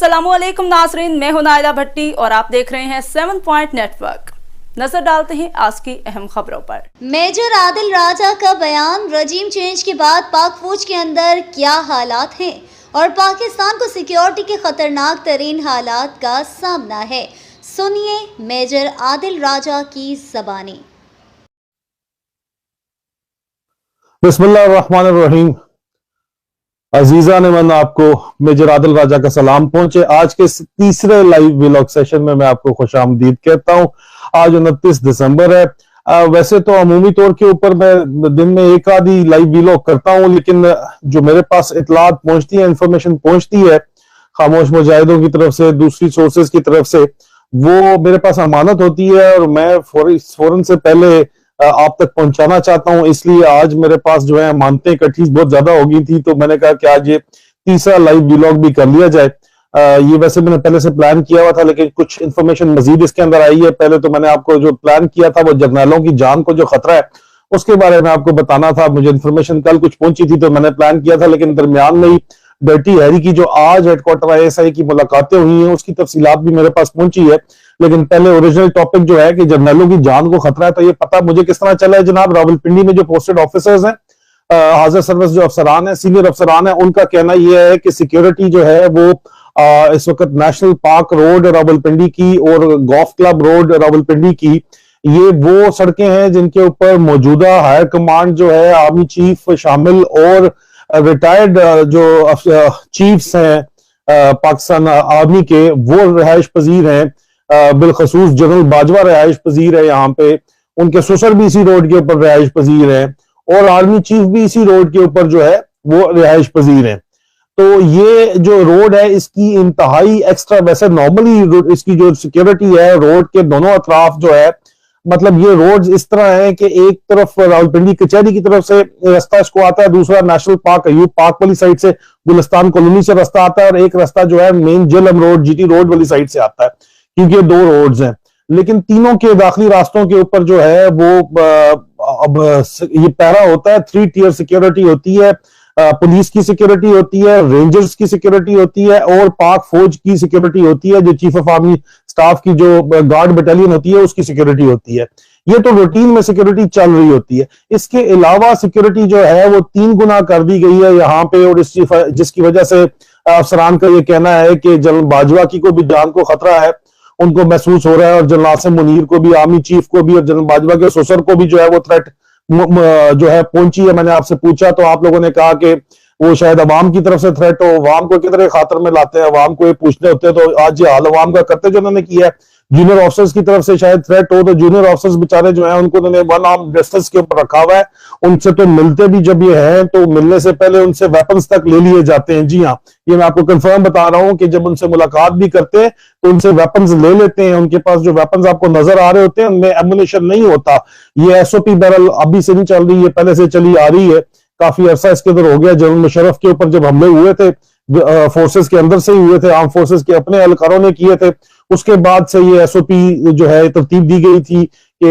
अस्सलामुअलैकुम नाजरीन, मैं हूं नायला भट्टी और आप देख रहे हैं 7 पॉइंट नेटवर्क। नजर डालते हैं आज की अहम खबरों पर। मेजर आदिल राजा का बयान, रजीम चेंज के बाद पाक फौज के अंदर क्या हालात हैं और पाकिस्तान को सिक्योरिटी के खतरनाक तरीन हालात का सामना है। सुनिए मेजर आदिल राजा की ज़बानी। बिस्मिल्लाहिर्रहमानिर्रहीम। अजीजा ने मन आपको मेजर आदिल राजा का सलाम पहुंचे। आज के तीसरे लाइव व्लॉग सेशन में मैं आपको खुशामदीद कहता हूं। आज 29 दिसंबर है। वैसे तो अमूमी तौर के ऊपर मैं दिन में एक आधी लाइव व्लॉग करता हूं, लेकिन जो मेरे पास इतलात पहुंचती है, इंफॉर्मेशन पहुंचती है खामोश मुजाहिदों की तरफ से, दूसरी सोर्सेज की तरफ से, वो मेरे पास अमानत होती है और मैं फौरन से पहले आप तक पहुंचाना चाहता हूं। इसलिए आज मेरे पास जो है अमानतें इकट्ठी बहुत ज्यादा हो गई थी, तो मैंने कहा कि आज ये तीसरा लाइव व्लॉग भी कर लिया जाए। ये वैसे मैंने पहले से प्लान किया हुआ था, लेकिन कुछ इन्फॉर्मेशन मजीद इसके अंदर आई है। पहले तो मैंने आपको जो प्लान किया था वो जर्नैलों की जान को जो खतरा है उसके बारे में आपको बताना था। मुझे इन्फॉर्मेशन कल कुछ पहुंची थी तो मैंने प्लान किया था, लेकिन दरमियान में ही डर्टी हैरी की जो आज हेडक्वार्टर ISI की मुलाकातें हुई हैं उसकी तफसीलात भी मेरे पास पहुंची है। लेकिन पहले ओरिजिनल टॉपिक जो है कि जर्नैलों की जान को खतरा है, तो ये पता मुझे किस तरह चला है जनाब। रावलपिंडी में जो पोस्टेड ऑफिसर्स हैं, हाजिर सर्विस जो अफसरान है, सीनियर अफसरान है, उनका कहना यह है कि सिक्योरिटी जो है वो इस वक्त नेशनल पार्क रोड रावलपिंडी की और गोल्फ क्लब रोड रावलपिंडी की, ये वो सड़कें हैं जिनके ऊपर मौजूदा हायर कमांड जो है, आर्मी चीफ शामिल और रिटायर्ड जो चीफ्स हैं पाकिस्तान आर्मी के, वो रिहाइश पजीर हैं। बिलखसूस जनरल बाजवा रिहाइश पजीर है यहाँ पे, उनके ससुर भी इसी रोड के ऊपर रिहाइश पजीर हैं और आर्मी चीफ भी इसी रोड के ऊपर जो है वो रिहाइश पजीर हैं। तो ये जो रोड है इसकी इंतहाई एक्स्ट्रा, वैसे नॉर्मली इसकी जो सिक्योरिटी है रोड के दोनों अतराफ जो है, मतलब ये रोड इस तरह है कि एक तरफ रावलपिंडी कचहरी की तरफ से रास्ता इसको आता है, दूसरा नेशनल पार्क अयूब पार्क वाली साइड से गुलिस्तान कॉलोनी से रास्ता आता है, और एक रास्ता जो है main Jhelum road GT road वाली साइड से आता है, क्योंकि दो रोड्स हैं। लेकिन तीनों के दाखिली रास्तों के ऊपर जो है वो अब ये पैरा होता है, 3 टियर सिक्योरिटी होती है। पुलिस की सिक्योरिटी होती है, रेंजर्स की सिक्योरिटी होती है और पाक फौज की सिक्योरिटी होती है, जो चीफ ऑफ आर्मी स्टाफ की जो गार्ड बटालियन होती है उसकी सिक्योरिटी होती है। ये तो रूटीन में सिक्योरिटी चल रही होती है। इसके अलावा सिक्योरिटी जो है वो 3 गुना कर दी गई है यहाँ पे, और जिसकी वजह से अफसरान का ये कहना है कि जनरल बाजवा की को भी जान को खतरा है, उनको महसूस हो रहा है, और जनरल आसिम मुनीर को भी, आर्मी चीफ को भी, और जनरल बाजवा के ससुर को भी जो है वो थ्रेट जो है पहुंची है। मैंने आपसे पूछा तो आप लोगों ने कहा कि वो शायद अवाम की तरफ से थ्रेट हो, अवाम को कितने खातर में लाते हैं, अवाम को ये पूछने होते हैं। तो आज ये हाल अवाम का करते जो उन्होंने किया है, जूनियर ऑफिसर्स की तरफ से शायद थ्रेट हो, तो जूनियर ऑफिसर्स बेचारे जो है उनको उन्होंने वन आर्म रेस्टर्स के ऊपर रखा हुआ है। उनसे तो मिलते भी जब ये हैं तो मिलने से पहले उनसे वेपन्स तक ले लिए जाते हैं। जी हाँ, ये मैं आपको कंफर्म बता रहा हूं कि जब उनसे मुलाकात भी करते हैं तो उनसे वेपन्स ले लेते हैं। उनके पास जो वेपन्स आपको नजर आ रहे होते हैं उनमें एमुनिशन नहीं होता। ये SOP बैरल अभी से नहीं चल रही है, पहले से चली आ रही है, काफी अरसा इसके अंदर हो गया। जनरल मुशर्रफ के ऊपर जब हमले हुए थे, फोर्सेस के अंदर से ही हुए थे, आर्म फोर्सेस के अपने एहलकारों ने किए थे, उसके बाद से ये SOP जो है तरतीब दी गई थी कि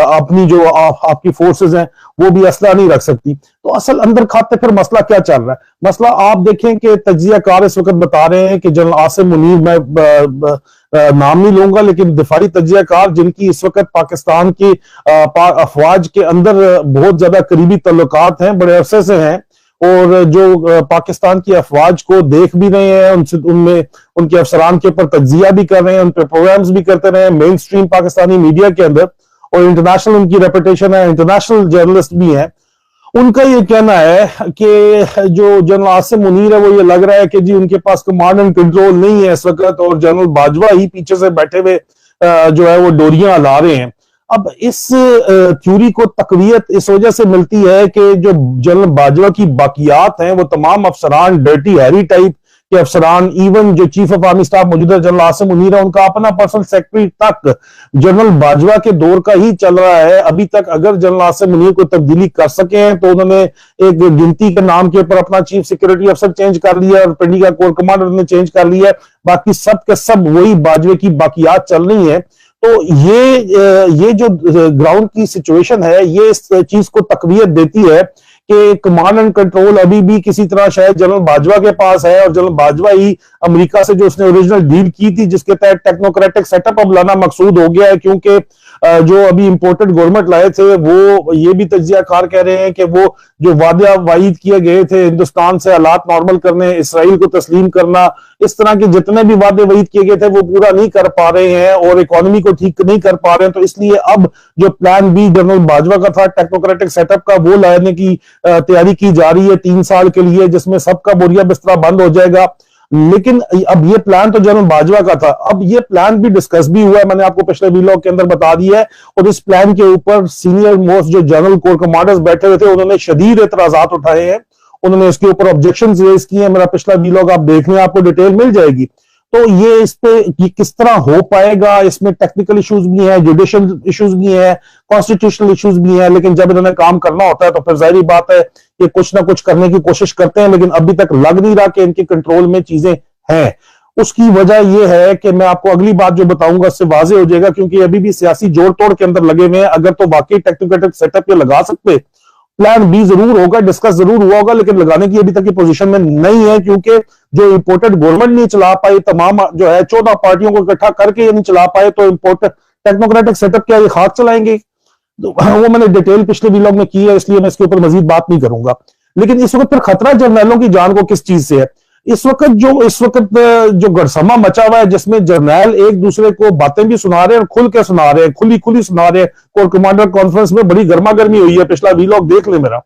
अपनी जो आपकी फोर्सेस हैं वो भी असला नहीं रख सकती। तो असल अंदर खाते फिर मसला क्या चल रहा है? मसला आप देखें कि तज्जियाकार इस वक्त बता रहे हैं कि जनरल आसिम मुनीर, मैं नाम नहीं लूंगा, लेकिन दिफाई तज्जियाकार जिनकी इस वक्त पाकिस्तान की अफवाज के अंदर बहुत ज्यादा करीबी तल्लुकात हैं, बड़े अरसे से हैं, और जो पाकिस्तान की अफवाज को देख भी रहे हैं, उनसे उनमें उनके अफसरान के ऊपर तज्जिया भी कर रहे हैं, उन पर प्रोग्राम्स भी करते रहे हैं मेन स्ट्रीम पाकिस्तानी मीडिया के अंदर, और इंटरनेशनल उनकी रेपुटेशन है, इंटरनेशनल जर्नलिस्ट भी हैं। उनका ये कहना है कि जो जनरल आसिम मुनीर है वो ये लग रहा है कि जी उनके पास कमांड एंड कंट्रोल नहीं है इस वक्त, और जनरल बाजवा ही पीछे से बैठे हुए जो है वो डोरियां हिला रहे हैं। अब इस थ्योरी को तकवीयत इस वजह से मिलती है कि जो जनरल बाजवा की बाकियात हैं वो तमाम अफसरान, डर्टी हैरी टाइप के अफसरान, इवन जो चीफ ऑफ आर्मी स्टाफ मौजूदा जनरल आसिम मुनीर है, उनका अपना पर्सनल सेक्रेटरी तक जनरल बाजवा के दौर का ही चल रहा है। अभी तक अगर जनरल आसिम मुनीर को तब्दीली कर सके हैं तो उन्होंने एक गिनती के नाम के ऊपर अपना चीफ सिक्योरिटी अफसर चेंज कर लिया और पिंडी का कोर कमांडर ने चेंज कर लिया, बाकी सब के सब वही बाजवे की बाकियात चल रही है। तो ये जो ग्राउंड की सिचुएशन है ये इस चीज को तकवीयत देती है कि कमांड एंड कंट्रोल अभी भी किसी तरह शायद जनरल बाजवा के पास है, और जनरल बाजवा ही अमेरिका से जो उसने ओरिजिनल डील की थी जिसके तहत टेक्नोक्रेटिक सेटअप अब लाना मकसूद हो गया है, क्योंकि जो अभी इंपोर्टेड गवर्नमेंट लाए थे वो ये भी तज्जियाकार कह रहे हैं कि वो जो वादे वायद किए गए थे हिंदुस्तान से हालात नॉर्मल करने, इसराइल को तस्लीम करना, इस तरह के जितने भी वादे वायद किए गए थे वो पूरा नहीं कर पा रहे हैं और इकोनॉमी को ठीक नहीं कर पा रहे हैं। तो इसलिए अब जो प्लान बी जनरल बाजवा का था टेक्नोक्रेटिक सेटअप का, वो लाने की तैयारी की जा रही है 3 साल के लिए, जिसमें सबका बोरिया बिस्तरा बंद हो जाएगा। लेकिन अब ये प्लान तो जनरल बाजवा का था, अब ये प्लान भी डिस्कस भी हुआ है, मैंने आपको पिछले वीलॉग के अंदर बता दिया है। और इस प्लान के ऊपर सीनियर मोस्ट जो जनरल कोर कमांडर्स बैठे हुए थे उन्होंने शदीद एतराजात उठाए हैं, उन्होंने इसके ऊपर ऑब्जेक्शन रेज किए हैं। मेरा पिछला वीलॉग आप देख लें, आपको डिटेल मिल जाएगी। तो ये इस पे ये किस तरह हो पाएगा, इसमें टेक्निकल इश्यूज भी हैं, जुडिशियल इश्यूज भी हैं, कॉन्स्टिट्यूशनल इश्यूज भी हैं, लेकिन जब इन्होंने काम करना होता है तो फिर जाहिर बात है कि कुछ ना कुछ करने की कोशिश करते हैं, लेकिन अभी तक लग नहीं रहा कि इनके कंट्रोल में चीजें हैं। उसकी वजह यह है कि मैं आपको अगली बात जो बताऊंगा उससे वाजे हो जाएगा, क्योंकि अभी भी सियासी जोड़ तोड़ के अंदर लगे हुए हैं। अगर तो वाकई टेक्नोक्रेटिक सेटअप ये लगा सकते, प्लान बी जरूर होगा, डिस्कस जरूर हुआ होगा, लेकिन लगाने की अभी तक की पोजीशन में नहीं है, क्योंकि जो इंपोर्टेड गवर्नमेंट नहीं चला पाई, तमाम जो है 14 पार्टियों को इकट्ठा करके ये नहीं चला पाए, तो इंपोर्टेड टेक्नोक्रेटिक सेटअप क्या ये खाक चलाएंगे? तो वो मैंने डिटेल पिछले व्लॉग में की है, इसलिए मैं इसके ऊपर मजीद बात नहीं करूंगा। लेकिन इस वक्त फिर खतरा जर्नैलों की जान को किस चीज से है? इस वक्त जो गड़समा मचा हुआ है, जिसमें जर्नैल एक दूसरे को बातें भी सुना रहे हैं और खुल के सुना रहे हैं, खुली सुना रहे हैं। कोर कमांडर कॉन्फ्रेंस में बड़ी गर्मा गर्मी हुई है, पिछला वीलॉग देख ले मेरा।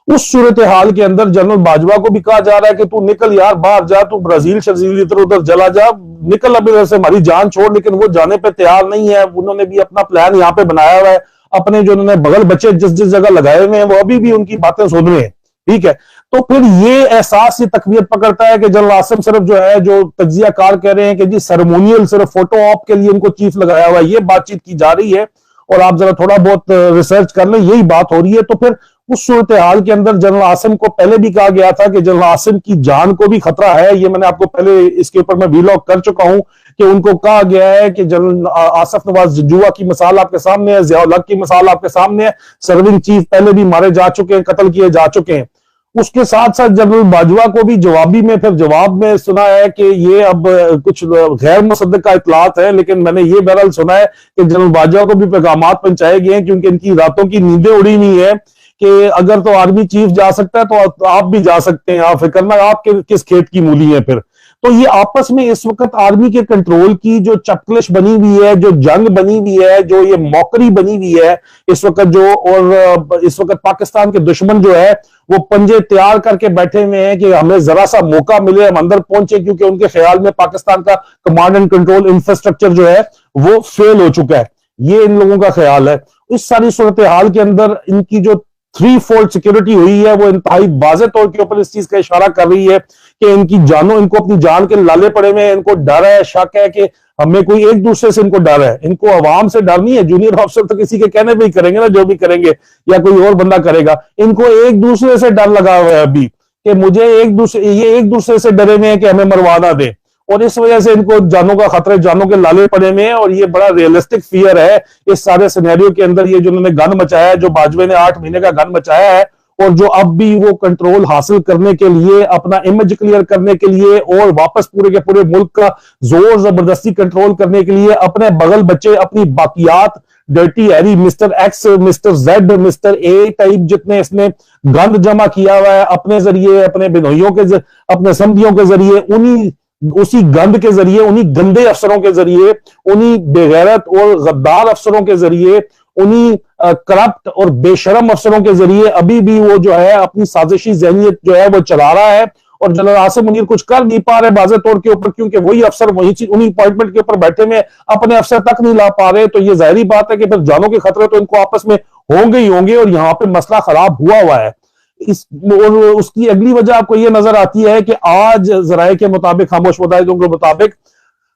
उस सूरत हाल के अंदर जनरल बाजवा को भी कहा जा रहा है कि तू निकल यार, बाहर जा, तू ब्राजील शर्जील इधर उधर चला जा, निकल अब इधर से, हमारी जान छोड़। लेकिन वो जाने पे तैयार नहीं है। उन्होंने भी अपना प्लान यहाँ पे बनाया हुआ है, अपने जो उन्होंने बगल बच्चे जिस जिस जगह लगाए हुए हैं वो अभी भी उनकी बातें सुन रहे हैं, ठीक है। तो फिर ये एहसास, ये तकवीत पकड़ता है कि जनरल आसिम सिर्फ जो है, जो तज्जियाकार कह रहे हैं कि जी सेरेमोनियल सिर्फ फोटो ऑप के लिए इनको चीफ लगाया हुआ है, ये बातचीत की जा रही है। और आप जरा थोड़ा बहुत रिसर्च कर लें, यही बात हो रही है। तो फिर उस सूरत हाल के अंदर जनरल आसिम को पहले भी कहा गया था कि जनरल आसिम की जान को भी खतरा है। ये मैंने आपको पहले इसके ऊपर मैं वीलॉग कर चुका हूं कि उनको कहा गया है कि जनरल आसिफ नवाज जंजुआ की मिसाल आपके सामने है, ज़िया उल हक की मिसाल आपके सामने है, सर्विंग चीफ पहले भी मारे जा चुके हैं, कत्ल किए जा चुके हैं। उसके साथ साथ जनरल बाजवा को भी जवाबी में फिर जवाब में सुना है कि ये अब कुछ गैर मुसद्दक़ा इतलात है, लेकिन मैंने ये बहरहाल सुना है कि जनरल बाजवा को भी पैगामात पहुंचाए गए हैं, क्योंकि इनकी रातों की नींदें उड़ी नहीं है कि अगर तो आर्मी चीफ जा सकता है तो आप भी जा सकते हैं, आप फिक्र ना, आपके किस खेत की मूली है फिर। तो ये आपस में इस वक्त आर्मी के कंट्रोल की जो चपकलिश बनी हुई है, जो जंग बनी हुई है, जो ये मौकरी बनी हुई है इस वक्त जो, और इस वक्त पाकिस्तान के दुश्मन जो है वो पंजे तैयार करके बैठे हुए हैं कि हमें जरा सा मौका मिले हम अंदर पहुंचे, क्योंकि उनके ख्याल में पाकिस्तान का कमांड एंड कंट्रोल इंफ्रास्ट्रक्चर जो है वो फेल हो चुका है, ये इन लोगों का ख्याल है। इस सारी सूरत हाल के अंदर इनकी जो 3-fold सिक्योरिटी हुई है वो इंतहाई वाज़े तौर के ऊपर इस चीज का इशारा कर रही है कि इनकी जानों, इनको अपनी जान के लाले पड़े हुए हैं, इनको डर है, शक है कि हमें कोई एक दूसरे से इनको डर है, इनको अवाम से डर नहीं है। जूनियर ऑफिसर तो किसी के कहने पे ही करेंगे ना, जो भी करेंगे, या कोई और बंदा करेगा। इनको एक दूसरे से डर लगा हुआ है अभी कि मुझे ये एक दूसरे से डरे हुए हैं कि हमें मरवा ना दे, और इस वजह से इनको जानों का खतरे, जानों के लाले पड़े हुए हैं। और ये बड़ा रियलिस्टिक फियर है इस सारे सिनेरियो के अंदर। ये जो उन्होंने गन मचाया है, जो बाजवे ने 8 महीने का गन मचाया है, और जो अब भी वो कंट्रोल हासिल करने के लिए, अपना इमेज क्लियर करने के लिए, और वापस पूरे के पूरे मुल्क का जोर जबरदस्ती कंट्रोल करने के लिए अपने बगल बच्चे, अपनी बाकियात, dirty Harry, mister X, mister Z, mister A type जितने इसने गंद जमा किया हुआ है अपने जरिए, अपने बिनोइयों के, अपने समधियों के जरिए, उसी गंद के जरिए, उन्हीं गंदे अफसरों के जरिए, उन्हीं बेगैरत और गद्दार अफसरों के जरिए, उन्हीं करप्ट और बेशरम अफसरों के जरिए अभी भी वो जो है अपनी साजिशी ज़हनियत जो है वो चला रहा है। और जनरल आसिम मुनीर कुछ कर नहीं पा रहे बाज़े तौर के ऊपर, क्योंकि वही अफसर वही उन्हीं अपॉइंटमेंट के ऊपर बैठे में अपने अफसर तक नहीं ला पा रहे। तो ये जाहिर बात है कि फिर जानों के खतरे तो इनको आपस में होंगे ही होंगे, और यहाँ पे मसला खराब हुआ है। और उसकी अगली वजह आपको ये नजर आती है कि आज जराये के मुताबिक, खामोश मुताबिकों के मुताबिक,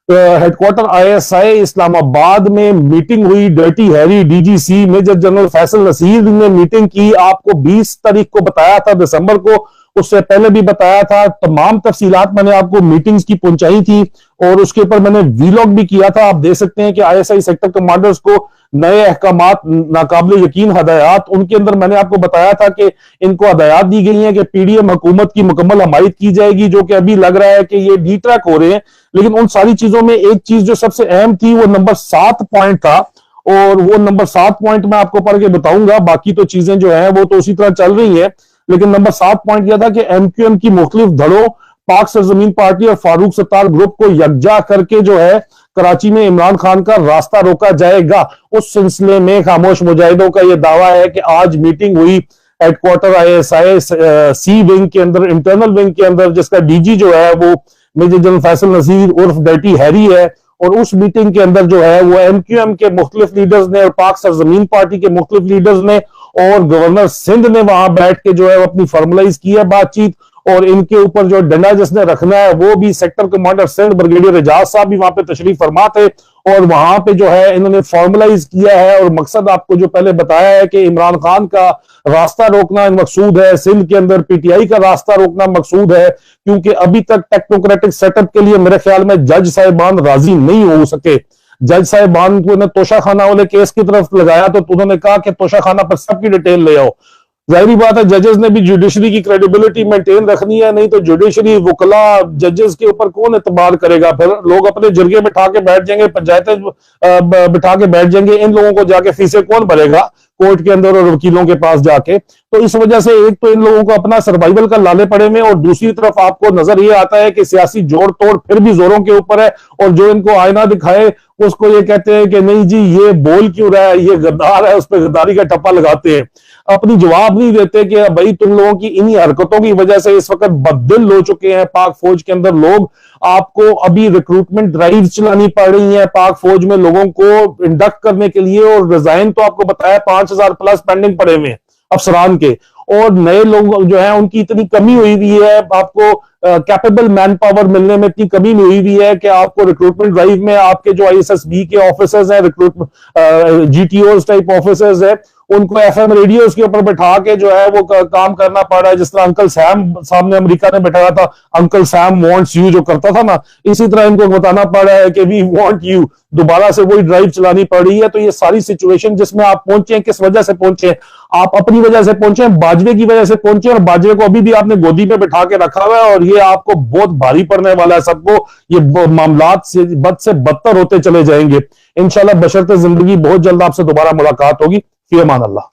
हेडक्वार्टर ISI इस्लामाबाद में मीटिंग हुई। Dirty Harry DGC major general Faisal Naseer ने मीटिंग की। आपको 20 तारीख को बताया था दिसंबर को, उससे पहले भी बताया था। तमाम तफसीलात मैंने आपको मीटिंग्स की पहुंचाई थी और उसके ऊपर मैंने वीलॉग भी किया था। आप देख सकते हैं कि ISI सेक्टर कमांडर्स को नए अहकामात, नाकाबिल यकीन हदायत, उनके अंदर मैंने आपको बताया था कि इनको हदायत दी गई है कि PDM हुकूमत की मुकम्मल हमायत की जाएगी, जो कि अभी लग रहा है कि ये डिट्रैक हो रहे हैं। लेकिन उन सारी चीजों में एक चीज जो सबसे अहम थी वो नंबर 7 पॉइंट था, और वो नंबर 7 पॉइंट मैं आपको पढ़ के बताऊंगा। बाकी तो चीजें जो है वो तो उसी तरह चल रही है, लेकिन नंबर 7 पॉइंट यह था कि MQM की मुख्तलिफ धड़ों, पाक सरजमीन पार्टी और फारूक सत्तार ग्रुप को यकजा करके जो है कराची में इमरान खान का रास्ता रोका जाएगा। उस सिलसिले में खामोश मुजाहिदों का यह दावा है कि आज मीटिंग हुई हेडक्वार्टर ISI सी विंग के अंदर, इंटरनल विंग के अंदर, जिसका DG जो है वो मेजर जनरल फैसल नजीर उर्फ डर्टी हैरी है। और उस मीटिंग के अंदर जो है वो MQM के मुख्तलिफ लीडर्स ने और पाक सरजमीन पार्टी के मुख्तलिफ लीडर्स ने और गवर्नर सिंध ने वहां बैठ के जो है अपनी फॉर्मलाइज की है बातचीत। और इनके ऊपर जो डंडा जिसने रखना है वो भी sector commander Sindh brigadier Ejaz sahab भी वहां पे तशरीफ फरमा थे, और वहां पे जो है इन्होंने फॉर्मलाइज किया है। और मकसद आपको जो पहले बताया है कि इमरान खान का रास्ता रोकना मकसूद है, सिंध के अंदर PTI का रास्ता रोकना मकसूद है, क्योंकि अभी तक टेक्नोक्रेटिक सेटअप के लिए मेरे ख्याल में जज साहिबान राजी नहीं हो सके। जज साहिबान को तोशा खाना वाले केस की तरफ लगाया तो उन्होंने कहा कि तोशा खाना पर सबकी डिटेल ले आओ। जाहिर बात है जजेस ने भी जुडिशरी की क्रेडिबिलिटी मेंटेन रखनी है, नहीं तो जुडिशरी, वकला, जजेस के ऊपर कौन एतबार करेगा। फिर लोग अपने जरगे बिठा के बैठ जाएंगे, पंचायतें बिठा के बैठ जाएंगे, इन लोगों को जाके फीसें कौन भरेगा कोर्ट के अंदर और वकीलों के पास जाके। तो इस वजह से एक तो इन लोगों को अपना सर्वाइवल का लाले पड़े में, और दूसरी तरफ आपको नजर ये आता है कि सियासी जोड़ तोड़ फिर भी जोरों के ऊपर है, और जो इनको आईना दिखाए उसको ये कहते हैं कि नहीं जी ये बोल क्यों रहा है, ये गद्दार है, उस पर गद्दारी का टप्पा लगाते हैं। अपनी जवाब नहीं देते कि भाई तुम लोगों की इन्हीं हरकतों की वजह से इस वक्त बददिल हो चुके हैं पाक फौज के अंदर लोग। आपको अभी रिक्रूटमेंट ड्राइव चलानी पड़ रही है पाक फौज में लोगों को इंडक्ट करने के लिए, और रिजाइन तो आपको बताया 5000 प्लस पेंडिंग पड़े हुए अफसरान के, और नए लोग जो है उनकी इतनी कमी हुई हुई है, आपको कैपेबल मैन पावर मिलने में इतनी कमी हुई हुई है कि आपको रिक्रूटमेंट ड्राइव में आपके जो ISSB के ऑफिसर्स हैं, रिक्रूटमेंट GTOs टाइप ऑफिसर्स है, उनको FM रेडियोस के ऊपर बैठा के जो है वो काम करना पड़ रहा है। जिस तरह अंकल सैम सामने अमेरिका ने बैठाया था, अंकल सैम वांट्स यू जो करता था ना, इसी तरह इनको बताना पड़ रहा है कि वी वांट यू, दोबारा से वही ड्राइव चलानी पड़ रही है। तो ये सारी सिचुएशन जिसमें आप पहुंचे, किस वजह से पहुंचे, आप अपनी वजह से पहुंचे, बाजवे की वजह से पहुंचे, और बाजवे को अभी भी आपने गोदी में बैठा के रखा हुआ है, और ये आपको बहुत भारी पड़ने वाला है सबको। ये मामलात से बद से बदतर होते चले जाएंगे इंशाल्लाह। बशर्ते जिंदगी बहुत जल्द आपसे दोबारा मुलाकात होगी। फी अमान अल्लाह।